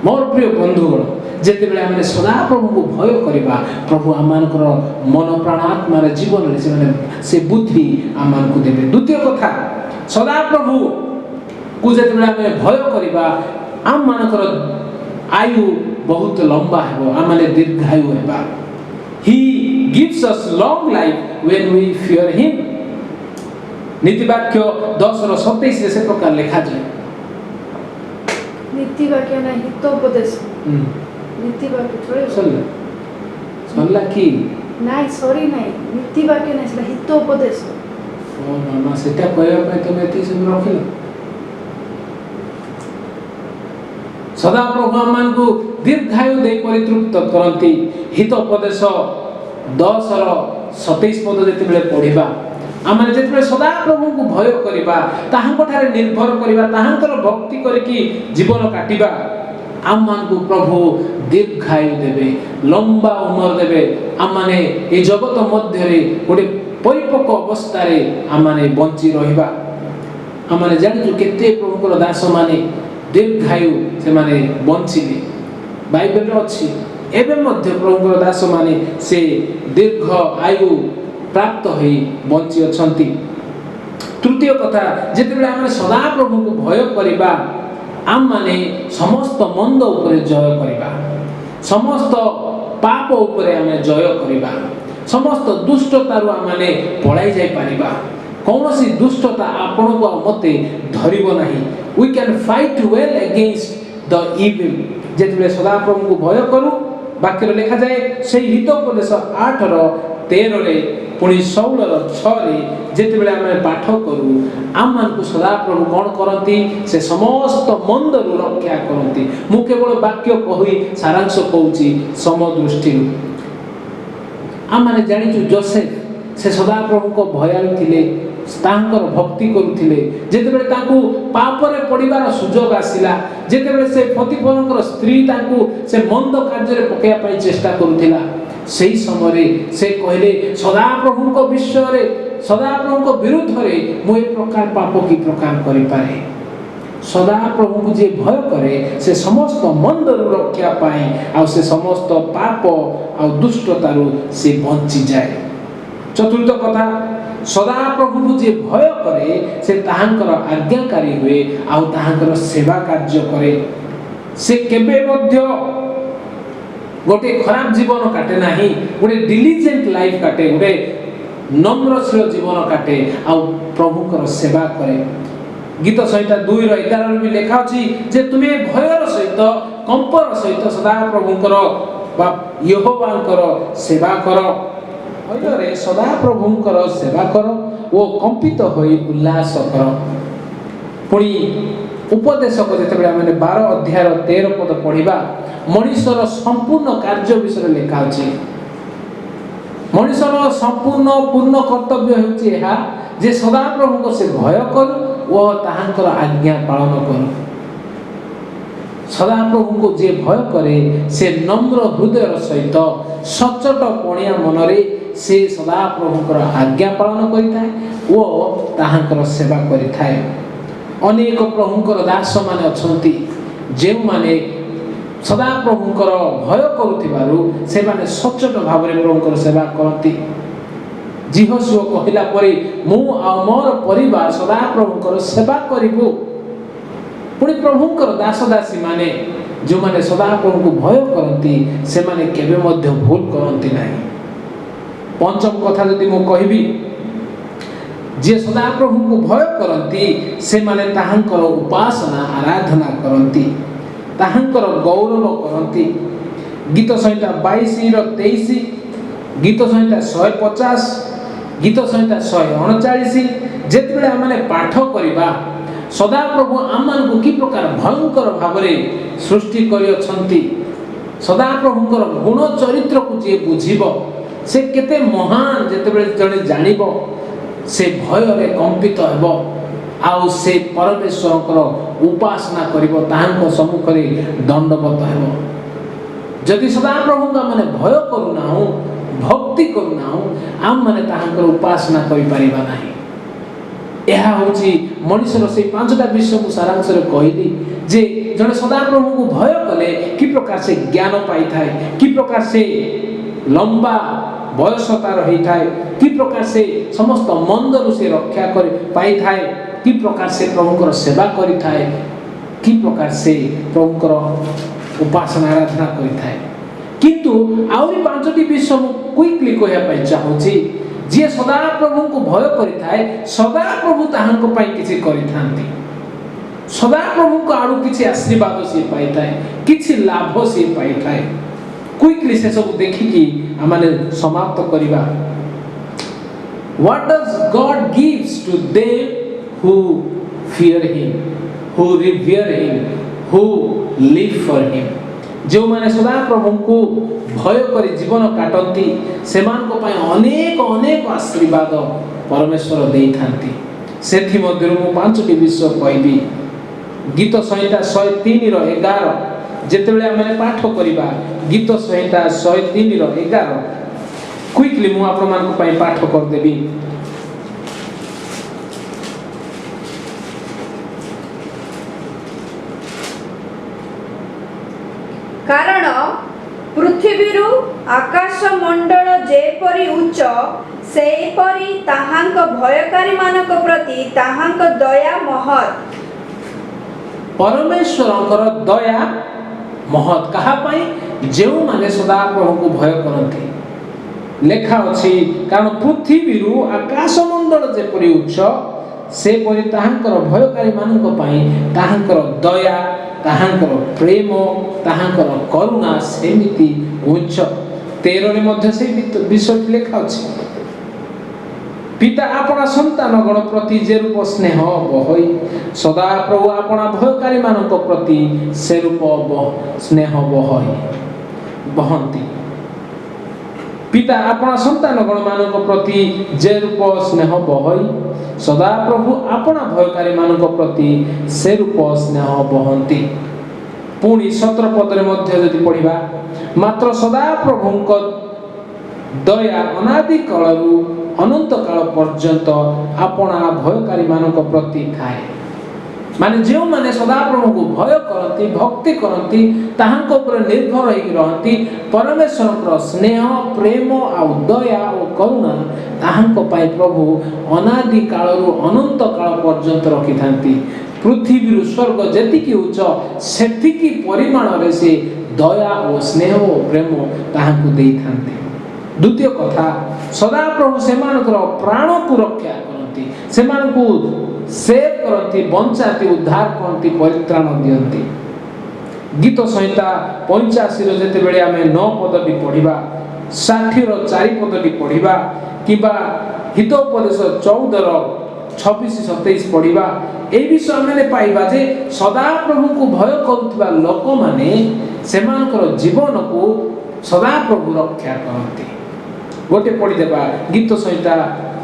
मोर प्रिय बंधुगण जेतेबेले आमे सदा प्रभु को भय करिबा प्रभु आमानकर मन प्राण आत्मा रे जीवन रे से बुद्धि आमान को देबे द्वितीय कथा सदा प्रभु को जेतेबेले आमे भय करिबा आम मानकर आयु बहुत लंबा हेबो आमाने दीर्घायु हेबा he gives us long life when we fear him नीति वाक्य 10:27 से प्रकार लिखा जाए नीति वाक्य ना हितोपदेश नीति वाक्य थोड़े सरला सरला कि नाइ सॉरी नाइ नीति वाक्य नाइ सेटा हितोपदेश ओ मामा सेटा कहया पय तमे एति सब रखिल सदा प्रभु आमान को दीर्घायु दे परितृप्त करंती हितोपदेश 10 ର 27 पद जेते बेले पढिबा आमाने जेते बेले सदा प्रभु को भय करिबा ताहांको ठारे निर्भर करिबा ताहांकर भक्ति करिकि जीवन काटिबा आमान को प्रभु दीर्घायु देबे लंबा उमर देबे आमाने ए जगत मध्य रे गोटे परिपक्व अवस्था रे आमाने बंची रहिबा आमाने जानिजु केते प्रभुकर दास माने दीर्घायु से माने बंचिले बाइबल रे अछि एबे मध्य प्रभुकर दास माने से दीर्घ आयु प्राप्त होई बंची अछंती तृतीय कथा जेते बेले आमे सदा प्रभु को भय करिबा आम माने समस्त मंद उपरे जय करिबा समस्त पाप उपरे आमे जय करिबा समस्त दुष्टतारु आमे पळाई जाय पारिबा कौनसी दुष्टता आपण को मते धरिबो नाही we can fight well against the evil जेते बेले सदा प्रभु को भय करू वाक्य लिखा जाए से हितोपदेश 8 ର 13 रे पुणी 16 ର 6 रे जेते बेले आमे पाठ करू आम मान को सदा प्रभु कोन करंती से समस्त मंद रु रक्षा करंती मु केवल वाक्य कहि सारांश कहूची समदृष्टि आम माने जानि छु जोसेफ से सदा प्रभु को भयालु थिले तांकर भक्ति करुथिले जेते बेले तांकू पाप रे पडिबार सुजोग आसिला जेते बेले से पतिपरकर स्त्री तांकू से मंद कार्य रे पकेया पई चेष्टा करुथिला सेही समय रे से कहले सदा प्रभु को विषय रे सदा प्रभु को विरुद्ध रे मु ए प्रकार पाप की प्रकार करि पारे सदा प्रभु को जे भय करे से समस्त मंद रु रक्षा पाए आ से समस्त पाप आ दुष्टता रु से बंची जाए चतुर्थ कथा सदा प्रभु को जे भय करे से ताहांकर आज्ञाकारी हुए आ ताहांकर सेवा कार्य करे से केबे मध्य गोटे खराब जीवन काटे नाही गोटे डिलिजेंट लाइफ काटे गोटे नम्रशील जीवन काटे आ प्रभुकर सेवा करे गीत संहिता 2 ର 11 भी लिखा अछि जे तुमे भयर सहित कंपर सहित सदा प्रभुकर बा यहोवांकर सेवा करो भयरे सदा प्रभुंकर सेवा करो ओ कंपित होई उल्लास करो पुणी उपदेशक जेते आमे 12 अध्याय 13 पद पढिबा मनुष्यर संपूर्ण कार्य विषय लिखा अछि मनुष्यर संपूर्ण पूर्ण कर्तव्य हेउछि एहा जे सदा प्रभु को से भय करू ओ ताहांकर आज्ञा पालन करू सदा प्रभु को जे भय करे से नम्र हृदय सहित सचट पणिया मनरे से सदा प्रभुकर आज्ञा पालन करिथाय ओ ताहांकर सेवा करिथाय अनेक प्रभुकर दास माने अछंती जे माने सदा प्रभुकर भय करुथिबारु से माने सचट भावरे प्रभुकर सेवा करती जीवस्व कहिला परे मु आ मोर परिवार सदा प्रभुकर सेवा करिबु पुणी प्रभुकर दास दासी माने जो माने सदा प्रभु को भय करती से माने केबे मध्य भूल करती नाही पंचम कथा यदि मु कहिबी जे सदा प्रभु को भय करती से माने ताहांकर उपासना आराधना करती ताहांकर गौरव करती गीत संहिता 22 ର 23 गीत संहिता 150 गीत संहिता 139 जेते बेले आमाने पाठ करिबा सदा प्रभु आमान को की प्रकार भयंकर भावरे सृष्टि करि अछंती सदा प्रभुकर गुण चरित्र को जे बुझिबो से केते महान जेते बेले जने जानिबो से भय रे कंपित हेबो आउ से परमेश्वरकर उपासना करिबो ताहांको सम्मुख रे दंडवत हेबो जदि सदा प्रभु का माने भय करूना हो भक्ति करूना हो आम माने ताहांकर उपासना करि परिबा नाही एहा होची मनुष्यर से पांचटा विषय को सारांश रे कहिली जे जने सदा प्रभु को भय कले की प्रकार से ज्ञान पाई थाए की प्रकार से लंबा बयसता रही थाए की प्रकार से समस्त मंदरु से रक्षा कर पाई थाए की प्रकार से प्रभुकर सेवा करि थाए की प्रकार से प्रभुकर उपासना आराधना करि थाए किंतु आउरी पांचटी विषय क्विकली कहया पाई चाहूची जे सदा प्रभु को भय करि थाए सदा प्रभु ताहांको पाई किछि करि थांती सदा प्रभु को आड़ू किसी आशीर्वाद सी पाई थाए किसी लाभ सी पाई थाए क्विकली से सब देखिकी आमाने समाप्त करिबा What does God gives to them who fear Him, who revere Him, who live for Him? जो माने सदा प्रभु को भय करी जीवन काटंती सेमान को पाए अनेक अनेक आशीर्वाद परमेश्वर देई थांती सेथि मध्यरु मु पांचटी विषय कहबी गीत संहिता 103 रो 11 जेतेबेले आमे पाठ करिबा गीत संहिता 103 रो 11 क्विकली मु आपण मान को पाई पाठ कर देबी कारण पृथ्वीरु आकाश मंडल जेपरी उच्च सेपरी ताहांक भयकारी मानक प्रति ताहांक दया महत् परमेश्वरଙ୍କର दया महत् कहा पाई जेउ माने सदा प्रभु को भय करंती लेखा अछि कारण पृथ्वीरु आकाश मंडल जेपरि उच्च से परि ताहांकर भयकारी मानक पई ताहांकर दया ताहांकर प्रेम ताहांकर करुणा सेमिति उच्च 13 रे मध्ये से विषय लेखा अछि पिता अपना संतान गण प्रति जे रूप स्नेह बहई सदा प्रभु अपना भयकारी मानक प्रति से रूप स्नेह बहई बहंती पिता अपना संतान गण मानक प्रति जे रूप स्नेह बहई सदा प्रभु अपना भयकारी मानक प्रति से रूप स्नेह बहंती पुणी 17 पद रे मध्ये यदि पढिबा मात्र सदा प्रभुଙ୍କ दया अनादि कालरू अनंत काल पर्यंत अपना भयकारी मानक प्रति थाए माने जो माने सदा प्रभु को भय करती भक्ति करती ताहांक ऊपर निर्भर होई रहती परमेश्वर स्नेह प्रेम आ दया और करुणा ताहांक पाई प्रभु अनादि कालरू अनंत काल पर्यंत रखि थांती पृथ्वी स्वर्ग जेतिकी उच्च सेतिकी परिमाण रे से दया और स्नेह और प्रेम ताहांक देई थांती द्वितीय कथा सदा प्रभु सेमानकर प्राण को रक्षा करती सेमान को सेव करती बंचाती उद्धार करती परित्राण दियंती गीत संहिता 85 रो जेते बेले आमे 9 पद भी पढिबा 60 रो 4 पद भी पढिबा किबा हितोपदेश 14 रो 26 27 पढिबा ए विषय आमे पाइबा जे सदा प्रभु को भय करूतबा लोक माने सेमानकर जीवन को सदा प्रभु रक्षा करती गोटे पढ़ी देबा गीत संहिता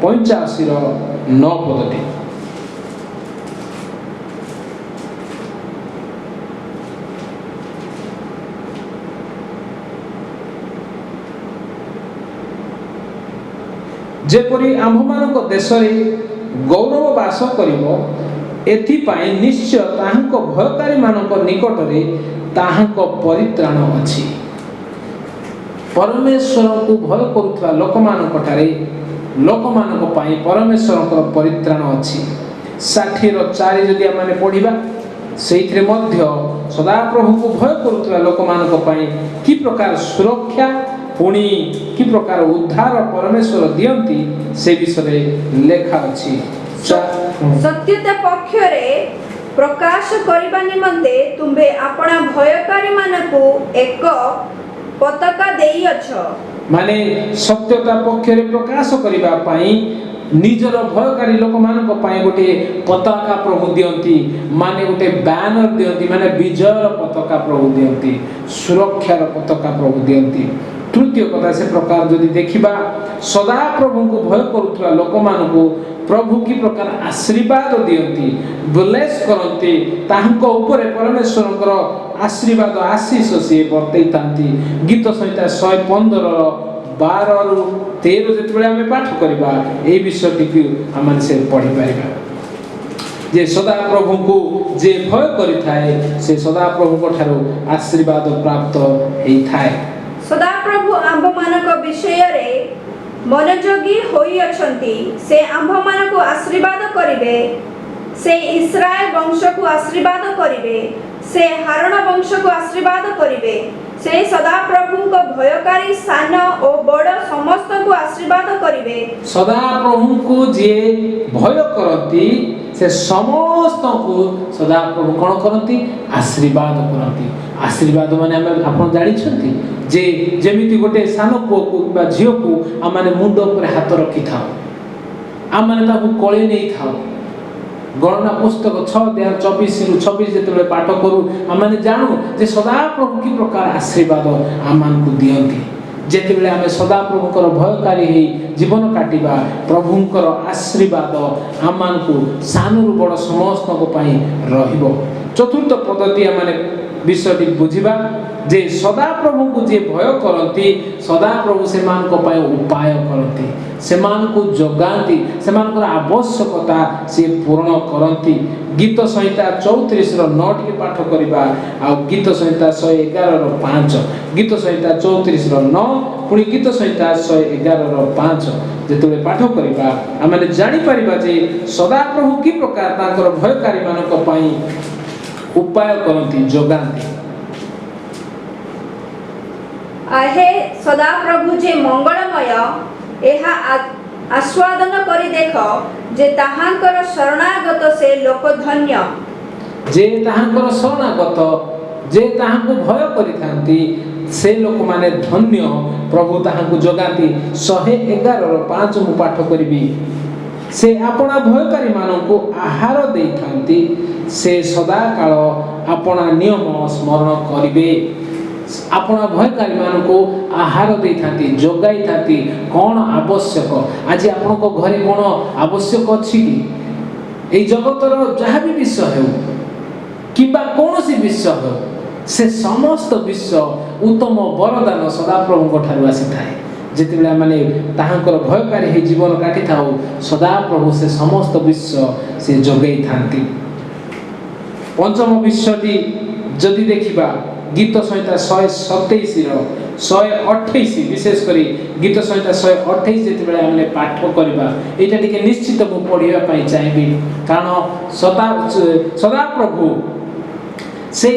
85 रो 9 पदटी जेपरी आम्भमानक देश रे गौरव वास करिवो एथिपाई निश्चय ताहांक भयकारी मानक निकट रे ताहांक परित्राण अछि परमेश्वर को भय करुवा लोक मानक ठारे लोक मानक पाई परमेश्वर परित्राण अछि 60 रो 4 जदि आमे पढिबा सेइथरे मध्य सदा प्रभु को भय करुवा लोक मानक पाई की प्रकार सुरक्षा पुणी की प्रकार उद्धार परमेश्वर दियंती से विषय लेखा अछि सत्यता पक्ष रे प्रकाश करिबा निमंते तुंबे अपना भयकारी मानकु एक पताका देई अछ माने सत्यता पक्ष रे प्रकाश करिबा पाई निजर भयकारी लोक मानक पाई गोटे पताका प्रभु दियंती माने गोटे बैनर दियंती माने विजयर पताका प्रभु दियंती सुरक्षार पताका प्रभु दियंती तृतीय कथा से प्रकार जदि देखिबा सदा प्रभु को भय करुवा लोक मानकु प्रभु की प्रकार आशीर्वाद दियंती ब्लेस करंती ताहांको ऊपर परमेश्वरकर आशीर्वाद आशीष से बर्तई तांती गीत संहिता 115 रो 12 रु 13 जेतबेले हमें पाठ करबा ए विषय टिकु हम से पढ़ि पाइबा जे सदा प्रभु को जे भय करि थाए से सदा प्रभु को ठारो आशीर्वाद प्राप्त हेई थाए सदा प्रभु आंभ मानक विषय रे मनोयोगी होई अछंती से आंभ मानक आशीर्वाद करिवे से इस्राएल वंश को आशीर्वाद करिवे से हारण वंश को आशीर्वाद करिवे से सदा प्रभु को भयकारी सान और बड़ समस्त को आशीर्वाद करिवे। सदा प्रभु को जे भय करती से समस्त को सदा प्रभु कौन करती आशीर्वाद करती। आशीर्वाद माने आपण जानि छथि जे जेमिति गोटे सान पुओ को बा झियो को आ माने मुंड ऊपर हाथ रखि थाओ आ माने ताकू कोळे नै थाओ। गणना पुस्तक 6:24 रु 26 जेतले पाठ करू आ माने जानु जे सदा प्रभु की प्रकार आशीर्वाद आमान को दियंती। जेतेबेले आमे सदा प्रभुकर भयकारी हे जीवन काटिबा प्रभुकर आशीर्वाद आमान को सानुरु बड़ समस्त को पई रहिबो। चतुर्थ पद्धति माने विषयटी बुझिबा जे सदा प्रभु को जे भय करती सदा प्रभु से मान को पाए उपाय करती से मान को जोगांती से मान को आवश्यकता से पूर्ण करती। गीत संहिता 34 रो 9 के पाठ करिबा आ गीत संहिता 111 रो 5 गीत संहिता 34 रो 9 पुनी गीत संहिता 111 रो 5 जेतले पाठ करिबा आमे जानि परिबा जे सदा प्रभु की प्रकार ताकर भयकारी मानक पई उपाय करती जोगांती। आहे सदा प्रभु जे मंगलमय एहा आस्वादन करी देख जे ताहांकर शरणागत से लोक धन्य। जे ताहांकर शरणागत जे ताहांको भय करिथांती से लोक माने धन्य। प्रभु ताहांको जोगांती 111 रो 5 मु पाठ करिबी से आपना भयकारी माननको आहार देइथांती से सदा काल आपना नियम स्मरण करिवे। आपना भयकारी माननको आहार देइथांती जोगाई थांती कोन आवश्यक आज आपनको घरे कोन आवश्यक अछि कि ए जगतर जहाँ भी विषय हो किबा कोनोसी विषय हो से समस्त विषय उत्तम वरदान सदा प्रभु ठारू आसी थाए। जेतेबेला माने ताहांकर भयकारी हे जीवन काटि थाओ सदा प्रभु से समस्त विषय से जोगाई थांती। पंचम विषयटी जदि देखिबा गीत संहिता 127 रो 128 विशेष करी गीत संहिता 128 जेतेबेला हमने पाठ करबा एटा टिके निश्चित मु पढिबा पई चाहेबी कारण सदा प्रभु से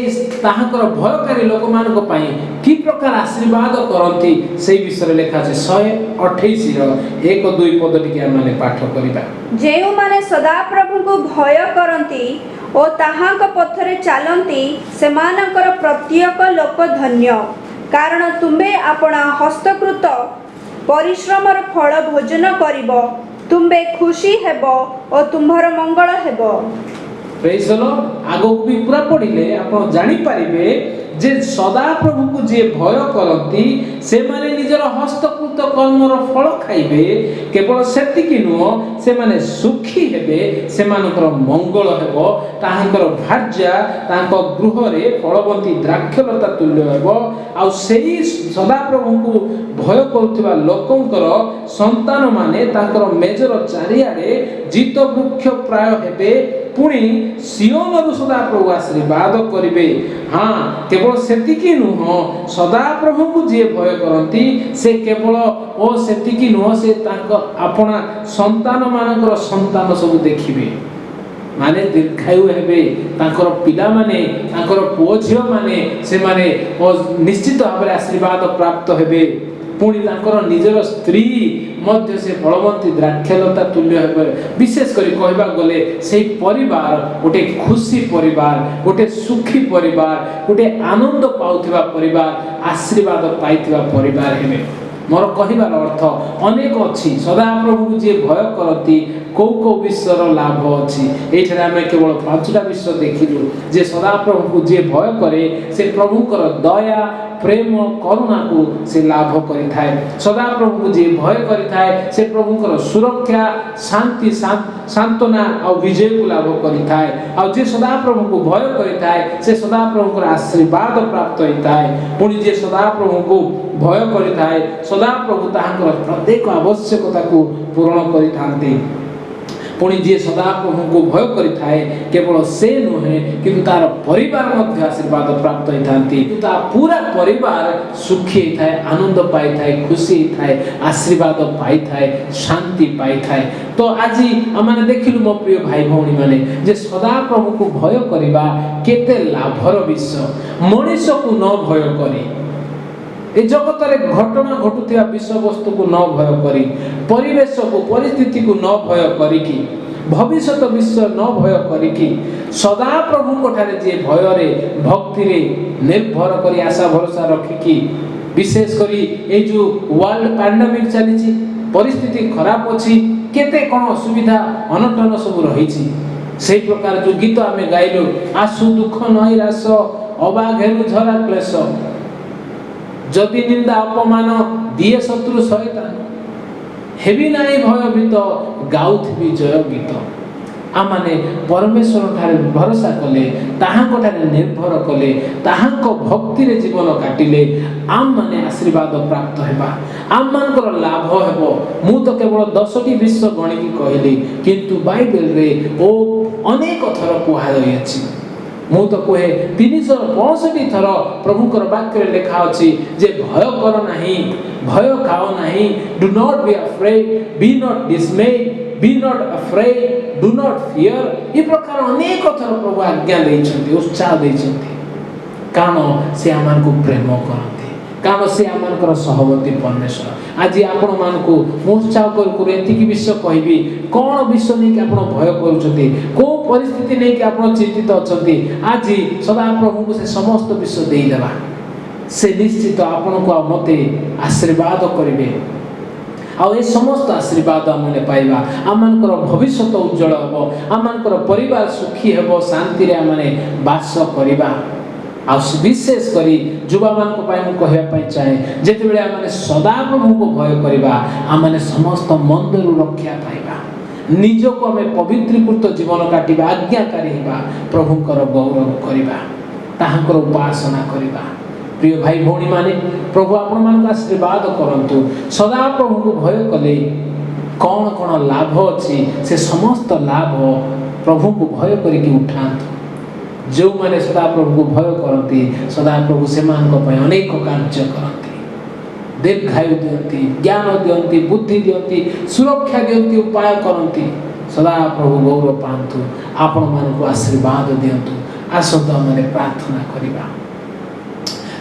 ताहांकर भयकारी लोक मानक पई की प्रकार आशीर्वाद करंती से विषय लेखा छै 128 रो 1-2 पद टिके हमने पाठ करबा। जेउ माने सदा प्रभु को भय करंती ओ ताहांक पथरे चालंती सेमानकर प्रत्येक लोक धन्य कारण तुम्बे आपणा हस्तकृत परिश्रमर फल भोजन करिबो तुम्बे खुशी हेबो ओ तुम्हर मंगल हेबो। Praise the Lord. आगो भी पूरा पढ़िले आपण जानि पारिबे जे सदा प्रभु को जे भय करती से माने निजर हस्तकृत कर्मर फल खाइबे केवल सेति कि नुह से माने सुखी हेबे से मानकर मंगल हेबो ताहांकर भार्या तांको गृह रे फलवंती द्राक्षलता तुल्य हेबो आ सेही सदा प्रभु को भय करथिबा लोकंकर संतान माने तांकर मेजर चारियारे जीत वृक्ष प्राय हेबे पुणी सियोन सदा प्रभु आशीर्वाद करिवे। हाँ केवल सेतिकी नुह सदा प्रभु को जे भय करती से केवल ओ सेतिकी नुह से तांको आपना संतान मानकर संतान सब देखिबे माने दीर्घायु हेबे तांकर पिला माने तांकर पुओ झियो माने से माने ओ निश्चित भाव आशीर्वाद प्राप्त हेबे पुणी तांकर निजर स्त्री मध्य से फलवंती द्राक्षलता तुल्य हेबे। विशेष करी कहबा गले सेही परिवार गोटे खुशी परिवार गोटे सुखी परिवार गोटे आनंद पाउथिबा परिवार आशीर्वाद पाइथिबा परिवार हेबे। मोर कहिबार अर्थ अनेक अछि सदा प्रभु जे भय करती को विश्वर लाभ अछि एठरा में केवल 5टा विषय देखिलु जे सदा प्रभु को जे भय करे से प्रभुकर दया प्रेम करुणा को से लाभ करि थाए। सदा प्रभु को जे भय करि थाए से प्रभुकर सुरक्षा शांति सांत्वना और विजय को लाभ करि थाए और जे सदा प्रभु को भय करि थाए से सदा प्रभुकर आशीर्वाद प्राप्त होई थाए। पुणी जे सदा प्रभु को भय करि थाए सदा प्रभु ताहांकर प्रत्येक आवश्यकता को पूर्ण करि थांती। पुणी जे सदा प्रभु को भय करि थाए केवल से नुहे किंतु तार परिवार मध्य आशीर्वाद प्राप्त होई थांती ता पूरा परिवार सुखी थाए आनंद पाई थाए खुशी थाए आशीर्वाद पाई थाए शांति पाई थाए। तो आज आमाने देखिलु मो प्रिय भाई भौणी माने जे सदा प्रभु को भय करिबा केते लाभर विषय मनुष्य को न भय करी ए जगत रे घटना घटुथिबा विषय वस्तु को न भय करी परिवेश को परिस्थिति को न भय करी कि भविष्यत विषय न भय करी कि सदा प्रभु को ठारे जे भय रे भक्ति रे निर्भर करी आशा भरोसा रखी कि विशेष करी ए जो वर्ल्ड पैंडेमिक चली परिस्थिति खराब अछि केते कोन असुविधा अनटन सब रही से प्रकार जो गीत आमे गाइलो आसु दुख नैरास अबाघेरु झरा क्लेश जदि निंदा अपमान दिए शत्रु शैतान हेबी नाई भयभीत गाउथिबी जय गीत आमाने परमेश्वर ठारे भरोसा कले ताहांको ठारे निर्भर कले ताहांको भक्ति रे जीवन काटिले आम माने आशीर्वाद प्राप्त हेबा आम मानकर लाभ हेबो मु तो केवल 10टी विश्व गणिकी कहली किंतु बाइबल रे ओ अनेक थर कुहा अछि मु तो कहे 365 थर प्रभुकर वाक्य रे लिखा अछि जे भय कर नाही भय खाओ नाही do not be afraid be not dismayed be not afraid do not fear ये प्रकार अनेक थर प्रभु आज्ञा दैछन्ति उत्साह दैछन्ति कारण से आमान को प्रेम करन्ति कारण से आमानकर सहवर्ती परमेश्वर आज आपण मानकु उत्साह कर एति की विषय कहबी कोन विषय नै कि आपण भय करूछथि को परिस्थिति नै कि आपण चिंतित अछथि आज सदा प्रभु को से समस्त विषय देई देबा से निश्चित आपण को मते आशीर्वाद करिवे आ ए समस्त आशीर्वाद आमने पाइबा आमानकर भविष्य उज्जवल हेबो आमानकर परिवार सुखी हेबो शांति रे आमने वास करिबा आ विशेष करी युवा मान को पाई मु कहया पाई चाहे जेते बेले आमने सदा प्रभु को भय करिबा आमने समस्त मंदरु रक्षा पाइबा निज को हमें पवित्रीकृत जीवन काटिबा आज्ञाकारी हेबा प्रभुकर गौरव करिबा ताहांकर उपासना करिबा प्रिय भाई भौणी माने प्रभु आपण मान का आशीर्वाद करंतु सदा प्रभु को भय कले कौन कौन लाभ अछि से समस्त लाभ प्रभु को भय करी कि उठांतु जो माने सदा प्रभु को भय करती सदा प्रभु से मान को पय अनेक कार्य करती दीर्घायु दियंती ज्ञान दियंती बुद्धि दियंती सुरक्षा दियंती उपाय करती सदा प्रभु गौरव पांतु आपण मान को आशीर्वाद दियंतु आसत माने प्रार्थना करिबा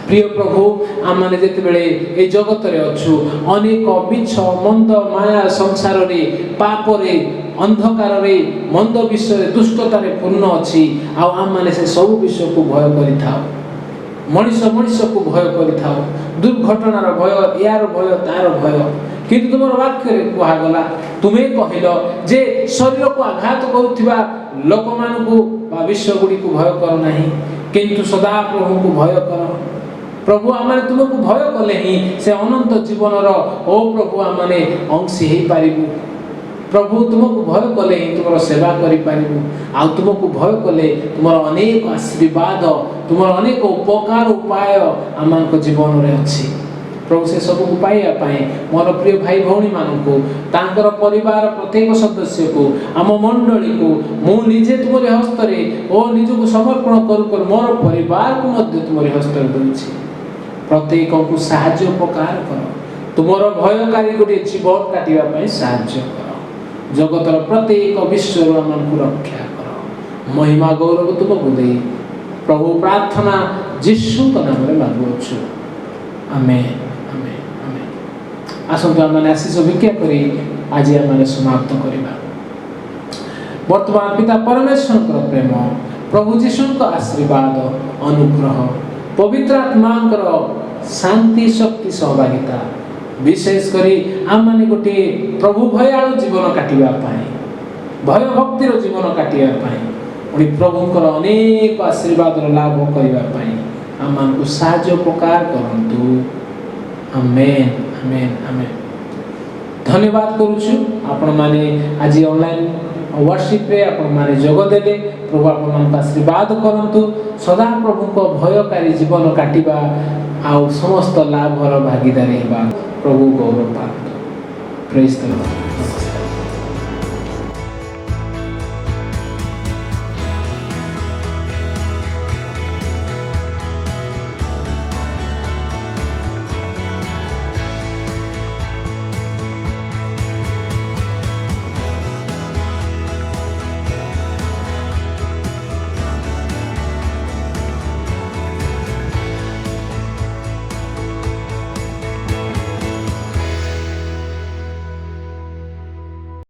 प्रिय प्रभु आमने जेते बेले ए जगत रे अछु अनेक बिछ मंद माया संसार रे पाप रे अंधकार रे मंद विषय रे दुष्टता रे पूर्ण अछि आ आम माने से सब विषय को भय करि थाओ मनुष्य को भय करि थाओ दुर्घटना रो भय यार भय तार भय किंतु तुमर वाक्य रे कुहा गला तुमे कहिलो जे शरीर को आघात करूथिबा लोक मान को बा विश्व गुडी को भय कर नाही किंतु सदा प्रभु को भय कर प्रभु आमने तुमको भय कले ही से अनंत जीवन रो ओ प्रभु आमने अंशी हे पारिबु प्रभु तुमको भय कले ही तुमरो सेवा करि पारिबु आ तुमको भय कले तुमरो अनेक आशीर्वाद तुमरो अनेक उपकार उपाय आमनको जीवन रे अछि प्रभु से सब को पाइया पाए मोर प्रिय भाई भौणी माननको तांकर परिवार प्रत्येक सदस्य को आम मंडली को मु निजे तुमरे हस्त रे ओ निज को समर्पण कर मोर परिवार को मध्य तुमरे हस्त रे दउछि प्रत्येक को साहाय्य उपकार कर तुमरो भयकारी गोटे जीवन काटिबा पय साहाय्य कर जगतर प्रत्येक विश्व मन को रक्षा कर महिमा गौरव तुमको दे प्रभु प्रार्थना यीशु का नाम रे मांगुछु आमेन आमेन आमेन आसंतो माने आशीष भिक्षा करी आज माने समाप्त करिबा वर्तमान पिता परमेश्वर कर प्रेम प्रभु यीशु का आशीर्वाद अनुग्रह पवित्र आत्मा कर शांति शक्ति सहभागिता विशेष करी आम माने गोटे प्रभु भयालु जीवन काटिबा पाए भय भक्ति रो जीवन काटिबा पाए उनी प्रभु कर अनेक आशीर्वाद रो लाभ करिबा पाए आम मान को साहाय्य उपकार करंतु आमेन आमेन आमेन धन्यवाद करूछु आपण माने आज ऑनलाइन वर्शिप रे आपण माने जोग देले प्रभु आपण मान आशीर्वाद करंतु सदा प्रभु को भयकारी जीवन काटिबा आ समस्त लाभ रो भागीदारी हेबा प्रभु गौरव पातु प्रेज द लॉर्ड।